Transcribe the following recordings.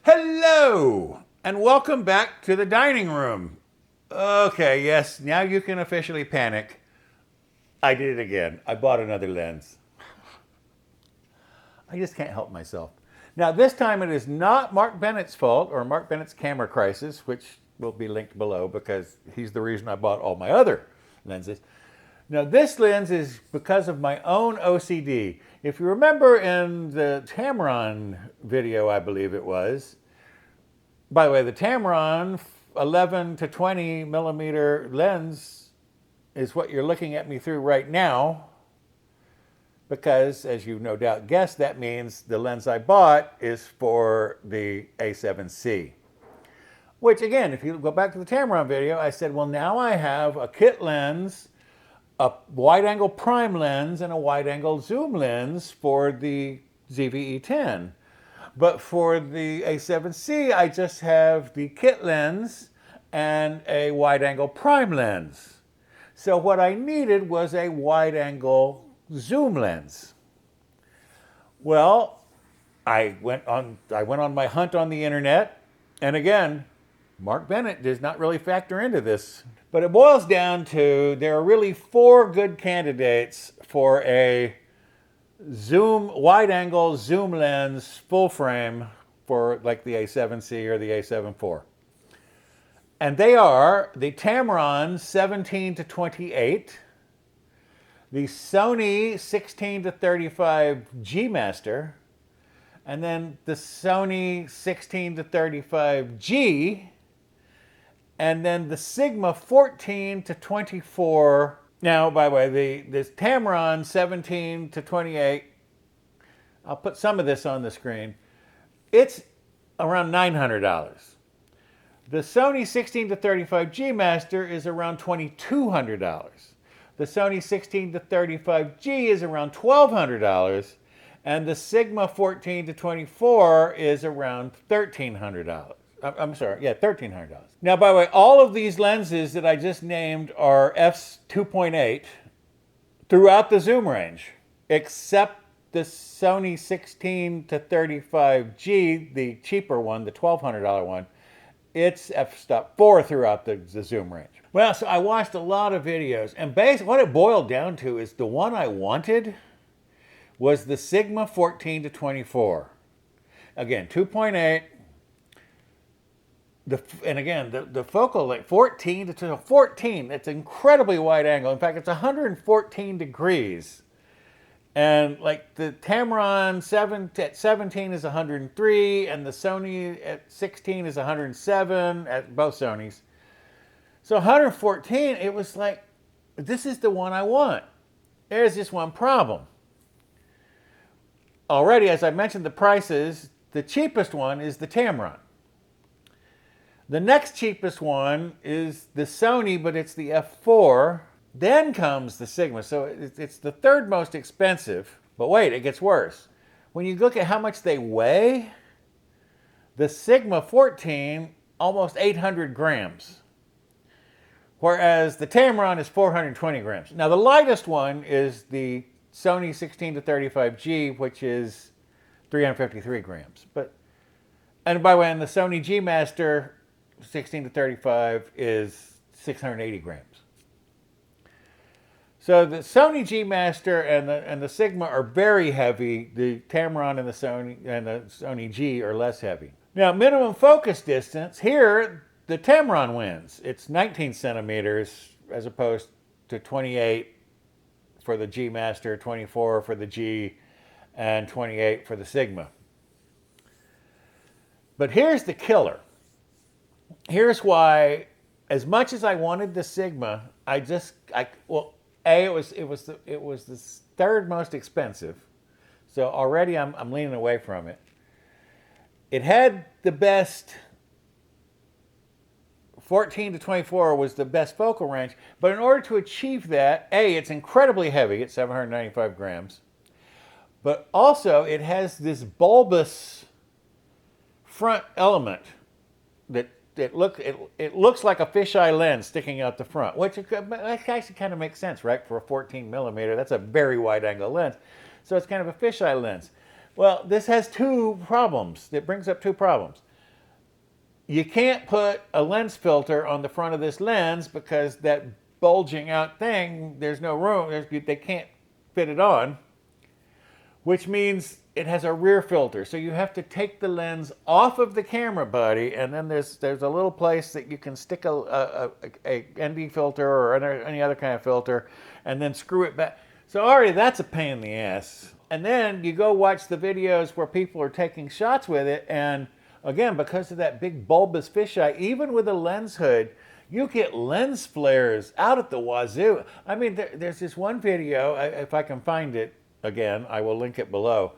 Hello, and welcome back to the dining room. Okay, yes, now you can officially panic. I did it again. I bought another lens. I just can't help myself. Now, this time it is not Mark Bennett's fault or Mark Bennett's camera crisis, which will be linked below because he's the reason I bought all my other lenses. Now, this lens is because of my own OCD. If you remember in the Tamron video, I believe it was, by the way, the Tamron 17-28mm lens is what you're looking at me through right now because, as you no doubt guessed, that means the lens I bought is for the A7C. Which, again, if you go back to the Tamron video, I said, well, now I have a kit lens, a wide-angle prime lens, and a wide-angle zoom lens for the ZVE10. But for the A7C, I just have the kit lens and a wide-angle prime lens. So what I needed was a wide-angle zoom lens. Well, I went on my hunt on the internet, and again, Mark Bennett does not really factor into this. But it boils down to there are really 4 good candidates for a wide-angle zoom lens full frame for like the A7C or the A7IV. And they are the Tamron 17-28, the Sony 16-35 Master, and then the Sony 16-35G, and then the Sigma 14-24. Now, by the way, this Tamron 17-28, I'll put some of this on the screen. It's around $900. The Sony 16-35 Master is around $2,200. The Sony 16-35G is around $1,200. And the Sigma 14-24 is around $1,300. I'm sorry, yeah, $1,300. Now, by the way, all of these lenses that I just named are f2.8 throughout the zoom range, except the Sony 16-35G, the cheaper one, the $1,200 one. It's f4 throughout the zoom range. Well, so I watched a lot of videos, and basically what it boiled down to is the one I wanted was the Sigma 14-24. Again, 2.8. And again, the focal length, 14 to 14, it's incredibly wide angle. In fact, it's 114 degrees. And like the Tamron 17 is 103, and the Sony at 16 is 107 at both Sonys. So 114, it was like, this is the one I want. There's just one problem. Already, as I mentioned the prices, the cheapest one is the Tamron. The next cheapest one is the Sony, but it's the F4. Then comes the Sigma. So it's the third most expensive. But wait, it gets worse. When you look at how much they weigh, the Sigma 14, almost 800 grams. Whereas the Tamron is 420 grams. Now the lightest one is the Sony 16-35G, which is 353 grams. And by the way, and the Sony G Master 16-35 is 680 grams. So the Sony G Master and the Sigma are very heavy. The Tamron and the Sony G are less heavy. Now, minimum focus distance, here the Tamron wins. It's 19 centimeters as opposed to 28 for the G Master, 24 for the G, and 28 for the Sigma. But here's the killer. Here's why, as much as I wanted the Sigma, it was the third most expensive. So already I'm leaning away from it. It had the best 14-24 was the best focal range, but in order to achieve that, it's incredibly heavy at 795 grams, but also it has this bulbous front element that it looks like a fisheye lens sticking out the front, which actually kind of makes sense, right? For a 14 millimeter, that's a very wide angle lens. So it's kind of a fisheye lens. Well, this has 2 problems. It brings up 2 problems. You can't put a lens filter on the front of this lens because that bulging out thing, there's no room, they can't fit it on, which means it has a rear filter. So you have to take the lens off of the camera body, and then there's a little place that you can stick a ND filter or any other kind of filter, and then screw it back. So already that's a pain in the ass. And then you go watch the videos where people are taking shots with it, and again, because of that big bulbous fisheye, even with a lens hood, you get lens flares out at the wazoo. I mean, there's this one video, if I can find it again, I will link it below,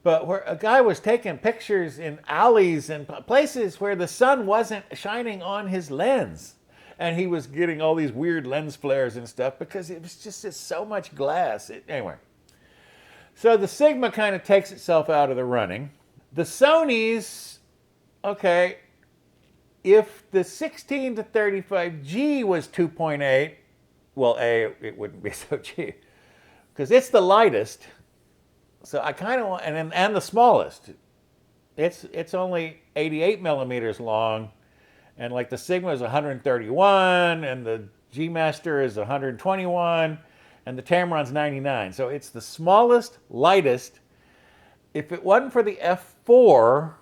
but where a guy was taking pictures in alleys and places where the sun wasn't shining on his lens. And he was getting all these weird lens flares and stuff because it was just so much glass. Anyway, so the Sigma kind of takes itself out of the running. The Sonys, okay, if the 16 to 35G was 2.8, well, it wouldn't be so cheap because it's the lightest. So I kind of want, and the smallest. It's only 88 millimeters long, and like the Sigma is 131, and the G Master is 121, and the Tamron's 99. So it's the smallest, lightest. If it wasn't for the F4,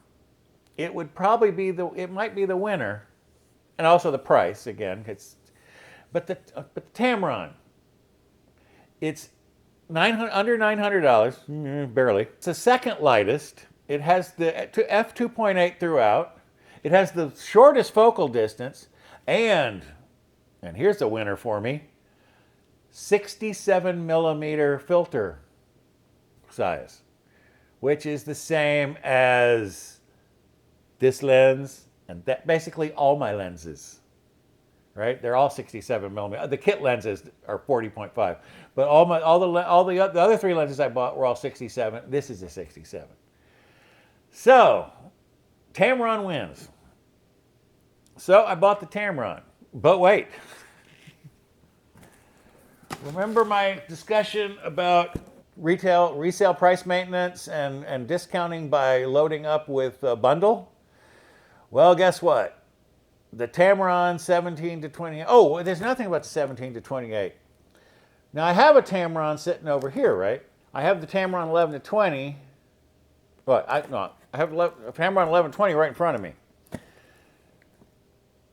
it would probably be it might be the winner, and also the price again. But the Tamron, it's under $900, barely. It's the second lightest. It has the f2.8 throughout. It has the shortest focal distance, and here's the winner for me, 67 millimeter filter size, which is the same as this lens and basically all my lenses, right? They're all 67 millimeter. The kit lenses are 40.5, but all the other three lenses I bought were all 67. This is a 67. So Tamron wins. So I bought the Tamron, but wait. Remember my discussion about resale price maintenance and discounting by loading up with a bundle? Well, guess what? The Tamron 17 to 28. Oh, there's nothing about the 17 to 28. Now I have a Tamron sitting over here, right? I have the Tamron 11 to 20. Well, I have a Tamron 11 to 20 right in front of me.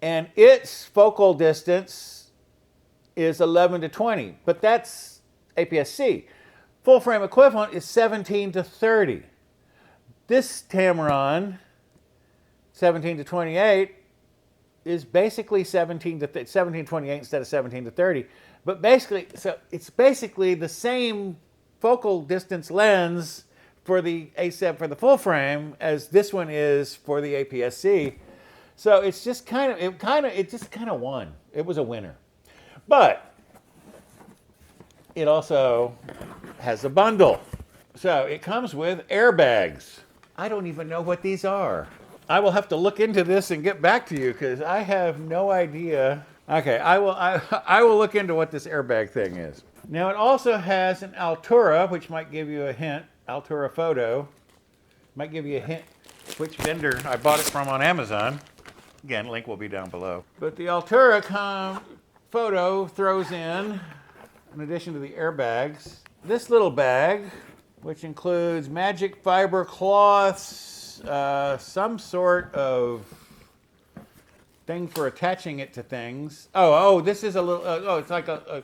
And its focal distance is 11 to 20, but that's APS-C. Full frame equivalent is 17 to 30. This Tamron 17 to 28 is basically 17 to 28 instead of 17 to 30. But basically, so it's basically the same focal distance lens for the A7 for the full frame as this one is for the APS-C. So it's just it just kind of won. It was a winner. But it also has a bundle. So it comes with airbags. I don't even know what these are. I will have to look into this and get back to you because I have no idea. Okay, I will look into what this airbag thing is. Now it also has an Altura, which might give you a hint. Altura photo might give you a hint which vendor I bought it from on Amazon. Again, link will be down below. But the Altura photo throws in addition to the airbags, this little bag, which includes magic fiber cloths, some sort of thing for attaching it to things. This is a little, it's like a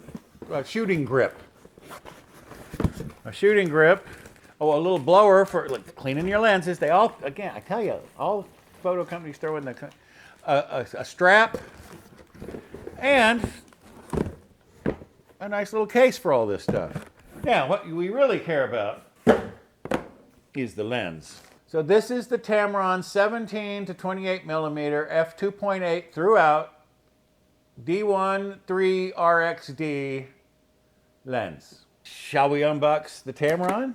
shooting grip. A shooting grip. A little blower for cleaning your lenses. They all, again, I tell you, all photo companies throw in a strap and a nice little case for all this stuff. Now, what we really care about is the lens. So this is the Tamron 17 to 28 millimeter f2.8 throughout D1 3RXD lens. Shall we unbox the Tamron?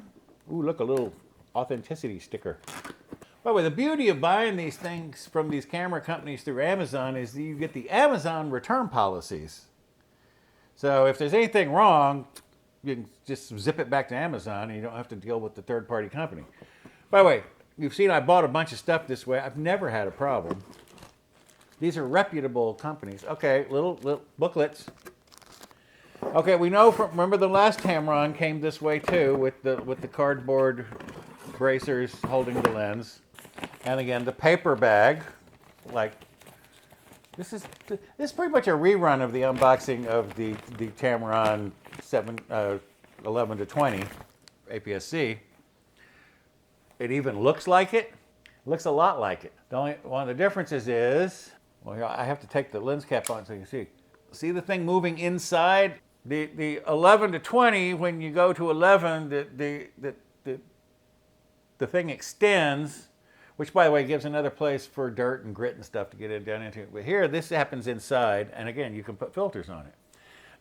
Ooh, look, a little authenticity sticker. By the way, the beauty of buying these things from these camera companies through Amazon is that you get the Amazon return policies. So if there's anything wrong, you can just zip it back to Amazon and you don't have to deal with the third-party company. By the way, you've seen I bought a bunch of stuff this way. I've never had a problem. These are reputable companies. Okay, little booklets. Okay, we know from, remember the last Tamron came this way too, with the cardboard bracers holding the lens. And again, the paper bag, like this is pretty much a rerun of the unboxing of the Tamron 11-20 APS-C. It even looks like it. Looks a lot like it. The only one of the differences is, well, here, I have to take the lens cap on so you can see. See the thing moving inside? The 11-20, when you go to 11, the thing extends, which by the way gives another place for dirt and grit and stuff to get it down into. But here, this happens inside, and again, you can put filters on it.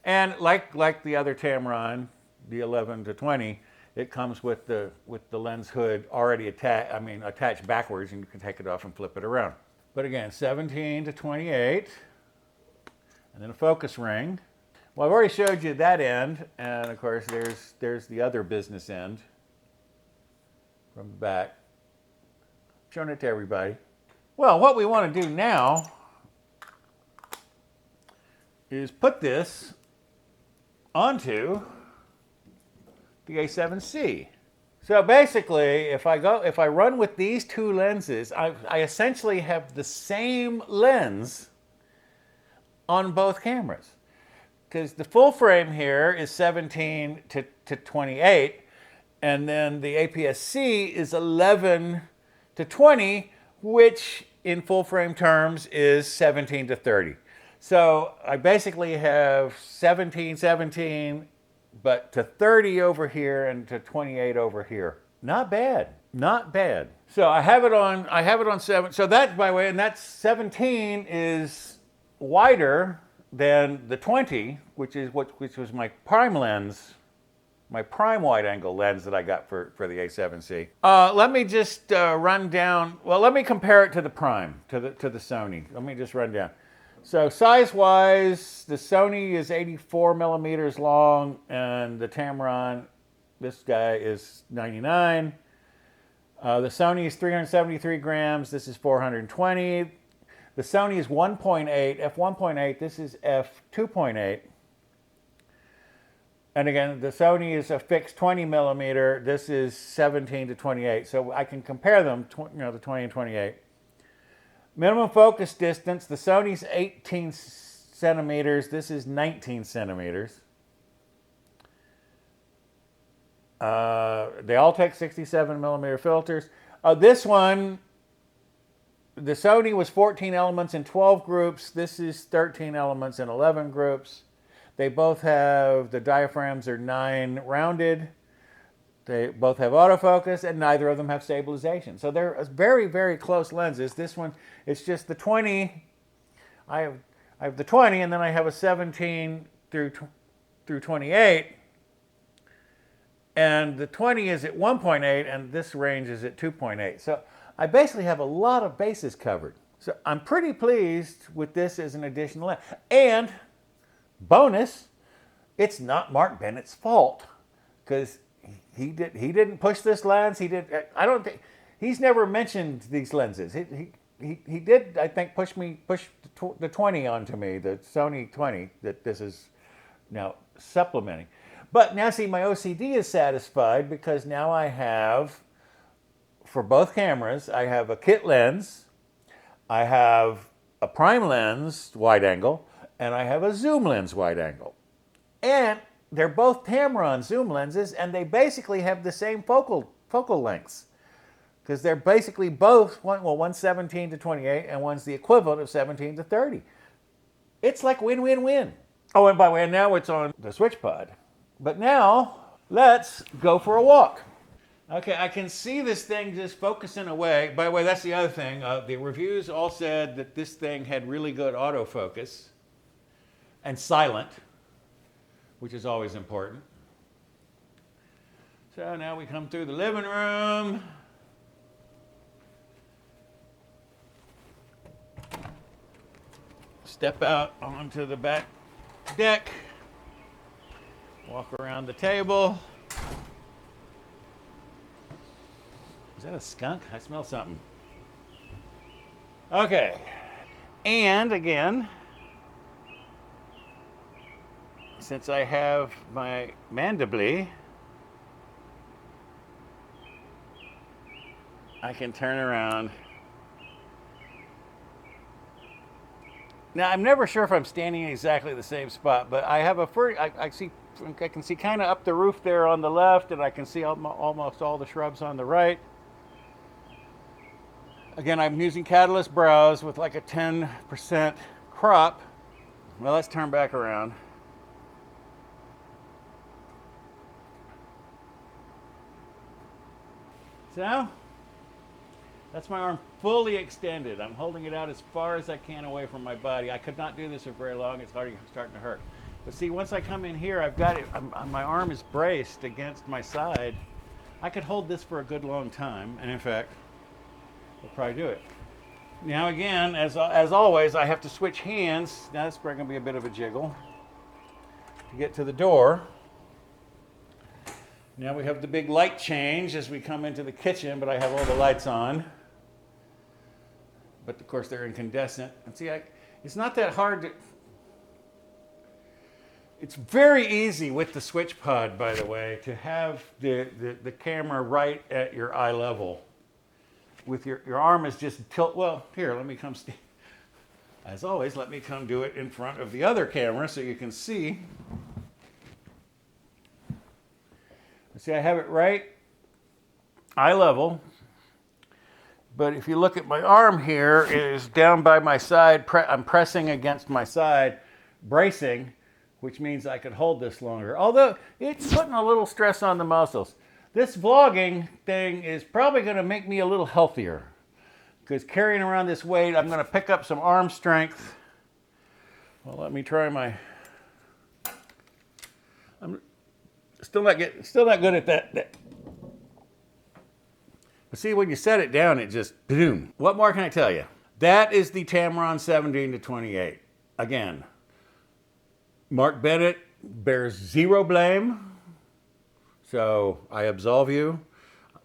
And like the other Tamron, the 11-20, it comes with the lens hood already attached backwards, and you can take it off and flip it around. But again, 17-28, and then a focus ring. Well, I've already showed you that end, and of course there's the other business end from the back. Showing it to everybody. Well, what we want to do now is put this onto the A7C. So basically, if I run with these two lenses, I essentially have the same lens on both cameras. Because the full frame here is 17-28, and then the APS-C is 11-20, which in full frame terms is 17-30. So I basically have 17, but to 30 over here and to 28 over here. Not bad, not bad. So I have it on 7. So that, by the way, and that 17 is wider than the 20, which was my prime lens, my prime wide angle lens that I got for the A7C. Let me just run down. Well, let me compare it to the prime, to the Sony. Let me just run down. So size-wise, the Sony is 84 millimeters long, and the Tamron, this guy, is 99. The Sony is 373 grams. This is 420. The Sony is 1.8, f1.8. This is f2.8. And again, the Sony is a fixed 20 millimeter. This is 17-28. So I can compare them, the 20 and 28. Minimum focus distance, the Sony's 18 centimeters. This is 19 centimeters. They all take 67 millimeter filters. This one, the Sony was 14 elements in 12 groups. This is 13 elements in 11 groups. They both have, the diaphragms are 9 rounded. They both have autofocus, and neither of them have stabilization. So they're very, very close lenses. This one, it's just the 20. I have the 20, and then I have a 17 through 28. And the 20 is at 1.8, and this range is at 2.8. So I basically have a lot of bases covered. So I'm pretty pleased with this as an additional lens. And bonus, it's not Mark Bennett's fault, because he didn't push this lens. I don't think he's never mentioned these lenses. He did, I think, push the 20 onto me, the Sony 20, that this is now supplementing. But now see, my OCD is satisfied, because now I have, for both cameras, I have a kit lens, I have a prime lens wide angle, and I have a zoom lens wide angle. And they're both Tamron zoom lenses, and they basically have the same focal lengths, because they're basically both, one's 17-28 and one's the equivalent of 17-30. It's like win-win-win. Oh, and by the way, now it's on the switch pod. But now, let's go for a walk. Okay, I can see this thing just focusing away. By the way, that's the other thing. The reviews all said that this thing had really good autofocus and silent, which is always important. So now we come through the living room. Step out onto the back deck. Walk around the table. Is that a skunk? I smell something. Okay. And again, since I have my mandible, I can turn around. Now, I'm never sure if I'm standing in exactly the same spot, but I have I can see kind of up the roof there on the left, and I can see almost all the shrubs on the right. Again, I'm using Catalyst Browse with like a 10% crop. Well, let's turn back around. So, that's my arm fully extended. I'm holding it out as far as I can away from my body. I could not do this for very long. It's already starting to hurt. But see, once I come in here, I've got it. My arm is braced against my side. I could hold this for a good long time. And in fact, we'll probably do it. Now again, as always, I have to switch hands. Now this is going to be a bit of a jiggle to get to the door. Now we have the big light change as we come into the kitchen, but I have all the lights on. But of course they're incandescent. And see, it's not that hard to... It's very easy with the switch pod, by the way, to have the camera right at your eye level. With your arm is just tilt. Well, here, let me come. As always, let me come do it in front of the other camera so you can see. See, I have it right eye level. But if you look at my arm here, it is down by my side. I'm pressing against my side, bracing, which means I could hold this longer. Although it's putting a little stress on the muscles. This vlogging thing is probably going to make me a little healthier. Because carrying around this weight, I'm going to pick up some arm strength. Well, let me try my... I'm still not good at that. But see, when you set it down, it just boom. What more can I tell you? That is the Tamron 17-28. Again, Mark Bennett bears zero blame, so I absolve you.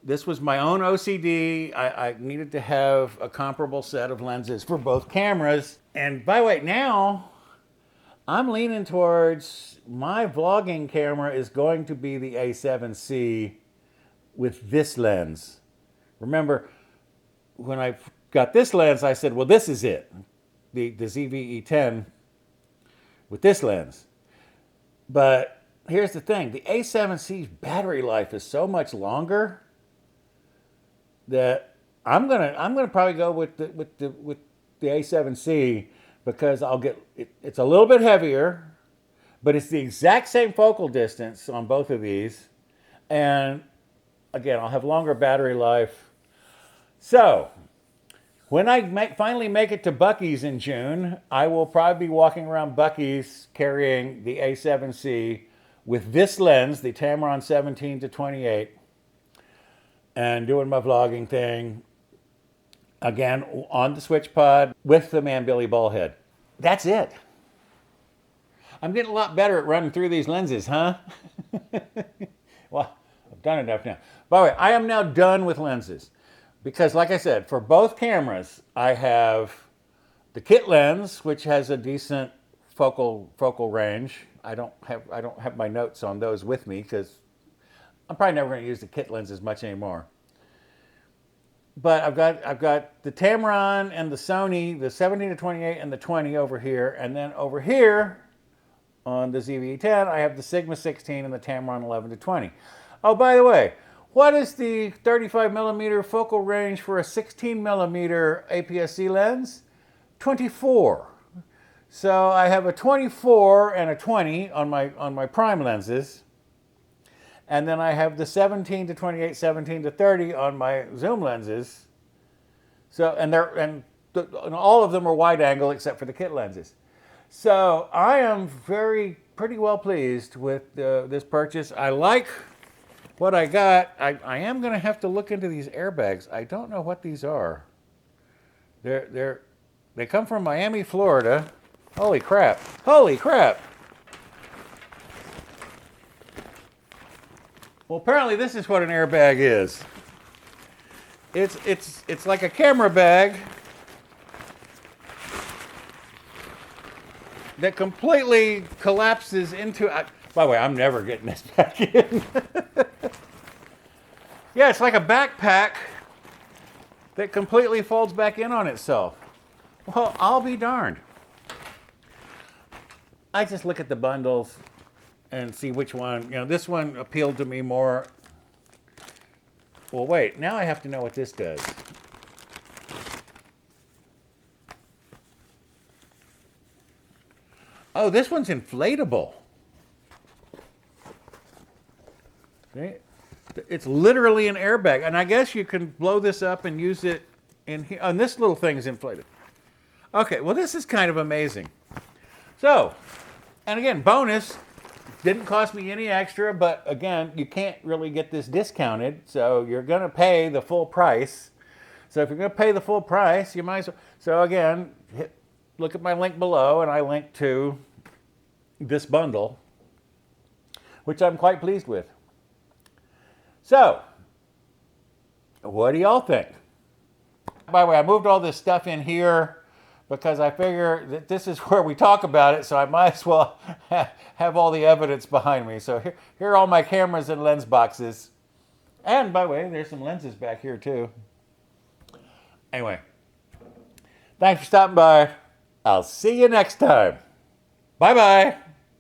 This was my own OCD. I needed to have a comparable set of lenses for both cameras. And by the way, now I'm leaning towards my vlogging camera is going to be the A7C with this lens. Remember, when I got this lens, I said, well, this is it. The ZV-E10 with this lens. But here's the thing. The A7C's battery life is so much longer that I'm gonna probably go with the A7C because I'll get it's a little bit heavier, but it's the exact same focal distance on both of these, and again I'll have longer battery life. So when I finally make it to Buc-ee's in June, I will probably be walking around Buc-ee's carrying the A7C with this lens, the Tamron 17-28, and doing my vlogging thing, again, on the switch pod with the Manbilly ball head. That's it. I'm getting a lot better at running through these lenses, huh? Well, I've done enough now. By the way, I am now done with lenses. Because like I said, for both cameras, I have the kit lens, which has a decent focal range. I don't have my notes on those with me because I'm probably never going to use the kit lenses much anymore. But I've got the Tamron and the Sony, the 17-28 and the 20 over here, and then over here on the ZV-E10, I have the Sigma 16 and the Tamron 11-20. Oh, by the way, what is the 35mm focal range for a 16mm APS-C lens? 24. So I have a 24 and a 20 on my prime lenses. And then I have the 17-28, 17-30 on my zoom lenses. So and all of them are wide angle except for the kit lenses. So I am pretty well pleased with this purchase. I like what I got. I am going to have to look into these airbags. I don't know what these are. They come from Miami, Florida. Holy crap! Holy crap! Well, apparently this is what an airbag is. It's like a camera bag, that completely collapses into... by the way, I'm never getting this back in. Yeah, it's like a backpack that completely folds back in on itself. Well, I'll be darned. I just look at the bundles and see which one, you know, this one appealed to me more. Well, wait, now I have to know what this does. Oh, this one's inflatable. See? It's literally an airbag. And I guess you can blow this up and use it in here. And this little thing's inflated. Okay, well, this is kind of amazing. So, and again, bonus, didn't cost me any extra, but again, you can't really get this discounted, so you're going to pay the full price. So if you're going to pay the full price, you might as well. So again, look at my link below, and I link to this bundle, which I'm quite pleased with. So, what do y'all think? By the way, I moved all this stuff in here because I figure that this is where we talk about it, so I might as well have all the evidence behind me. So here are all my cameras and lens boxes. And by the way, there's some lenses back here too. Anyway, thanks for stopping by. I'll see you next time. Bye-bye.